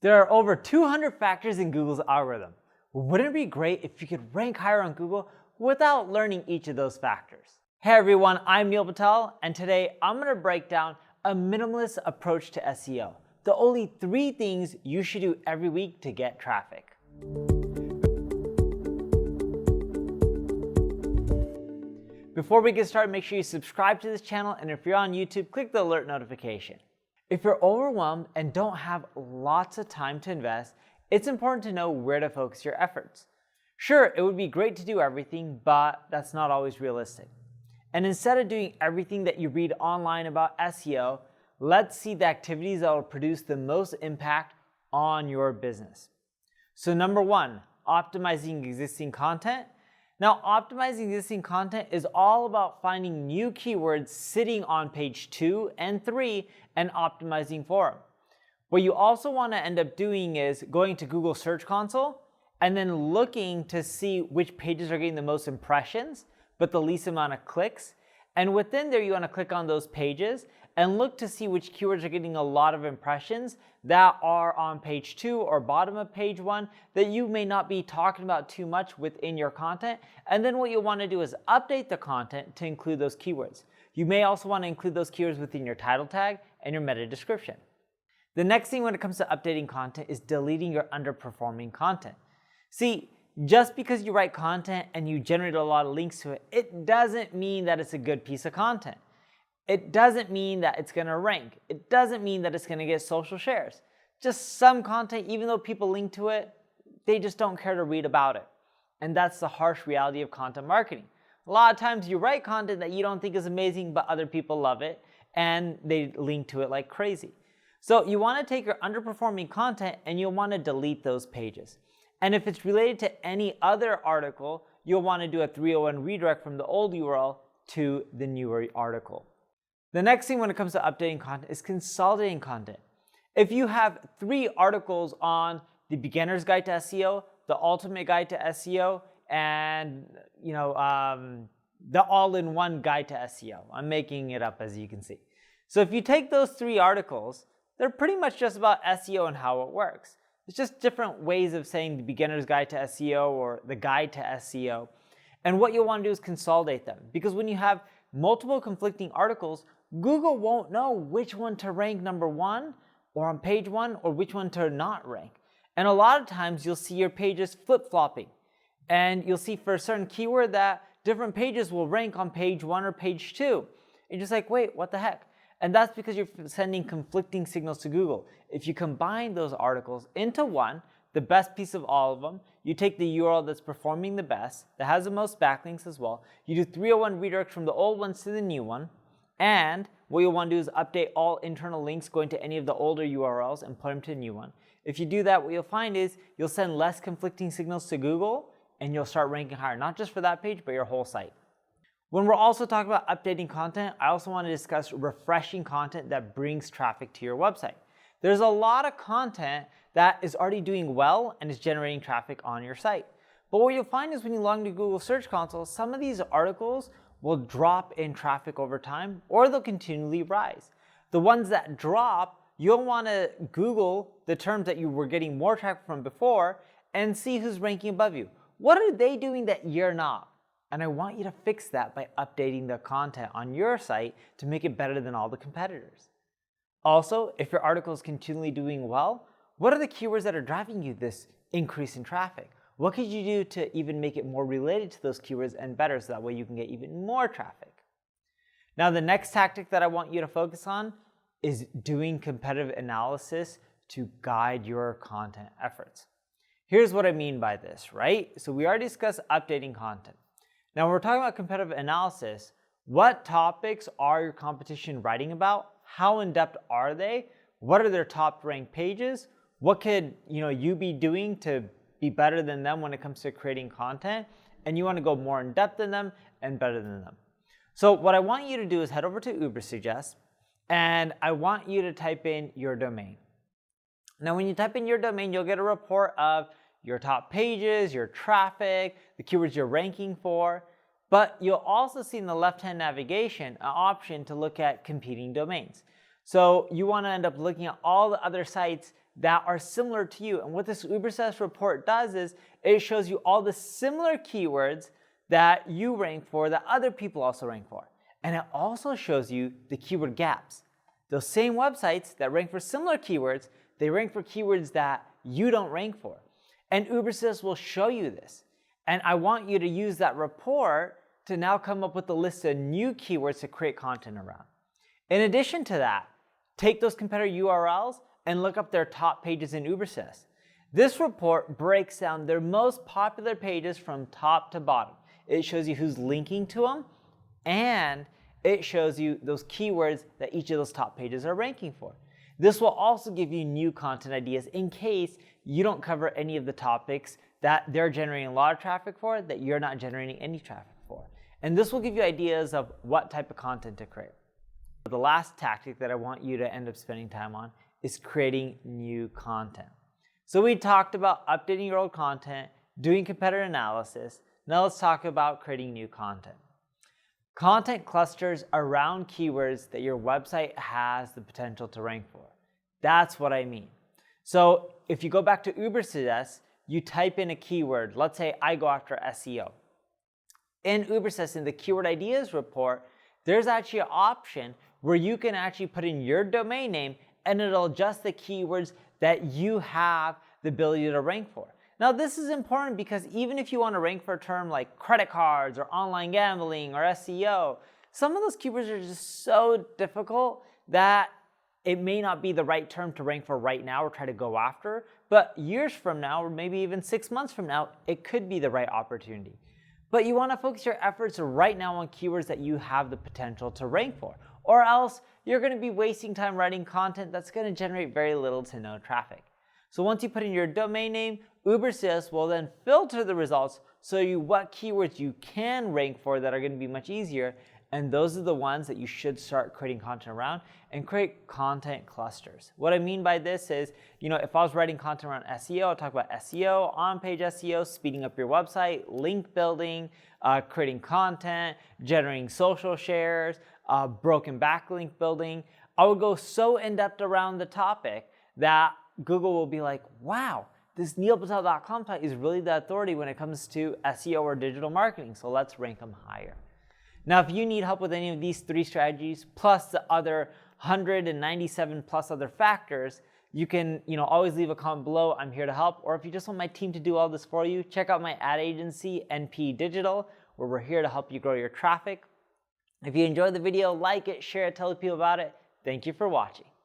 There are over 200 factors in Google's algorithm. Wouldn't it be great if you could rank higher on Google without learning each of those factors? Hey everyone, I'm Patel, and today I'm going to break down a minimalist approach to SEO. The only 3 things you should do every week to get traffic. Before we get started, make sure you subscribe to this channel, and if you're on YouTube, click the alert notification. If you're overwhelmed and don't have lots of time to invest, it's important to know where to focus your efforts. Sure, it would be great to do everything, but that's not always realistic. And instead of doing everything that you read online about SEO, let's see the activities that will produce the most impact on your business. So number 1, optimizing existing content. Now, optimizing existing content is all about finding new keywords sitting on page 2 and 3 and optimizing for them. What you also want to end up doing is going to Google Search Console and then looking to see which pages are getting the most impressions, but the least amount of clicks. And within there, you want to click on those pages and look to see which keywords are getting a lot of impressions that are on page 2 or bottom of page 1 that you may not be talking about too much within your content. And then what you'll want to do is update the content to include those keywords. You may also want to include those keywords within your title tag and your meta description. The next thing when it comes to updating content is deleting your underperforming content. See, just because you write content and you generate a lot of links to it, it doesn't mean that it's a good piece of content. It doesn't mean that it's going to rank. It doesn't mean that it's going to get social shares. Just some content, even though people link to it, they just don't care to read about it. And that's the harsh reality of content marketing. A lot of times you write content that you don't think is amazing, but other people love it, and they link to it like crazy. So you want to take your underperforming content and you'll want to delete those pages. And if it's related to any other article, you'll want to do a 301 redirect from the old URL to the newer article. The next thing when it comes to updating content is consolidating content. If you have 3 articles on the Beginner's Guide to SEO, the Ultimate Guide to SEO, and the All-in-One Guide to SEO. I'm making it up as you can see. So if you take those 3 articles, they're pretty much just about SEO and how it works. It's just different ways of saying the Beginner's Guide to SEO or the Guide to SEO. And what you'll want to do is consolidate them, because when you have multiple conflicting articles, Google won't know which one to rank number 1 or on page 1 or which one to not rank. And a lot of times you'll see your pages flip-flopping. And you'll see for a certain keyword that different pages will rank on page 1 or page 2. And you're just like, wait, what the heck? And that's because you're sending conflicting signals to Google. If you combine those articles into one, the best piece of all of them, you take the URL that's performing the best, that has the most backlinks as well, you do 301 redirects from the old ones to the new one, and what you'll want to do is update all internal links going to any of the older URLs and put them to the new one. If you do that, what you'll find is you'll send less conflicting signals to Google and you'll start ranking higher, not just for that page, but your whole site. When we're also talking about updating content, I also want to discuss refreshing content that brings traffic to your website. There's a lot of content that is already doing well and is generating traffic on your site. But what you'll find is when you log into Google Search Console, some of these articles will drop in traffic over time, or they'll continually rise. The ones that drop, you'll want to Google the terms that you were getting more traffic from before and see who's ranking above you. What are they doing that you're not? And I want you to fix that by updating the content on your site to make it better than all the competitors. Also, if your article is continually doing well, what are the keywords that are driving you this increase in traffic? What could you do to even make it more related to those keywords and better so that way you can get even more traffic? Now, the next tactic that I want you to focus on is doing competitive analysis to guide your content efforts. Here's what I mean by this, right? So we already discussed updating content. Now, when we're talking about competitive analysis, what topics are your competition writing about? How in-depth are they? What are their top ranked pages? What could you be doing to be better than them when it comes to creating content? And you want to go more in depth than them and better than them. So what I want you to do is head over to Ubersuggest, and I want you to type in your domain. Now, when you type in your domain, you'll get a report of your top pages, your traffic, the keywords you're ranking for, but you'll also see in the left-hand navigation an option to look at competing domains. So you want to end up looking at all the other sites that are similar to you. And what this Ubersuggest report does is it shows you all the similar keywords that you rank for that other people also rank for. And it also shows you the keyword gaps. Those same websites that rank for similar keywords, they rank for keywords that you don't rank for. And Ubersuggest will show you this. And I want you to use that report to now come up with a list of new keywords to create content around. In addition to that, take those competitor URLs and look up their top pages in Ubersuggest. This report breaks down their most popular pages from top to bottom. It shows you who's linking to them, and it shows you those keywords that each of those top pages are ranking for. This will also give you new content ideas in case you don't cover any of the topics that they're generating a lot of traffic for that you're not generating any traffic for. And this will give you ideas of what type of content to create. The last tactic that I want you to end up spending time on is creating new content. So we talked about updating your old content, doing competitor analysis. Now let's talk about creating new content. Content clusters around keywords that your website has the potential to rank for. That's what I mean. So if you go back to Ubersuggest, you type in a keyword. Let's say I go after SEO. In Ubersuggest, in the keyword ideas report, there's actually an option where you can actually put in your domain name and it'll adjust the keywords that you have the ability to rank for. Now this is important because even if you want to rank for a term like credit cards or online gambling or SEO, some of those keywords are just so difficult that it may not be the right term to rank for right now or try to go after, but years from now or maybe even 6 months from now, it could be the right opportunity. But you want to focus your efforts right now on keywords that you have the potential to rank for, or else you're going to be wasting time writing content that's going to generate very little to no traffic. So once you put in your domain name, Ubersuggest will then filter the results so you what keywords you can rank for that are going to be much easier, and those are the ones that you should start creating content around and create content clusters. What I mean by this is, if I was writing content around SEO, I'll talk about SEO, on-page SEO, speeding up your website, link building, creating content, generating social shares, broken backlink building. I would go so in-depth around the topic that Google will be like, wow, this neilpatel.com site is really the authority when it comes to SEO or digital marketing, so let's rank them higher. Now, if you need help with any of these 3 strategies, plus the other 197 plus other factors, you can always leave a comment below. I'm here to help. Or if you just want my team to do all this for you, check out my ad agency, NP Digital, where we're here to help you grow your traffic. If you enjoyed the video, like it, share it, tell people about it. Thank you for watching.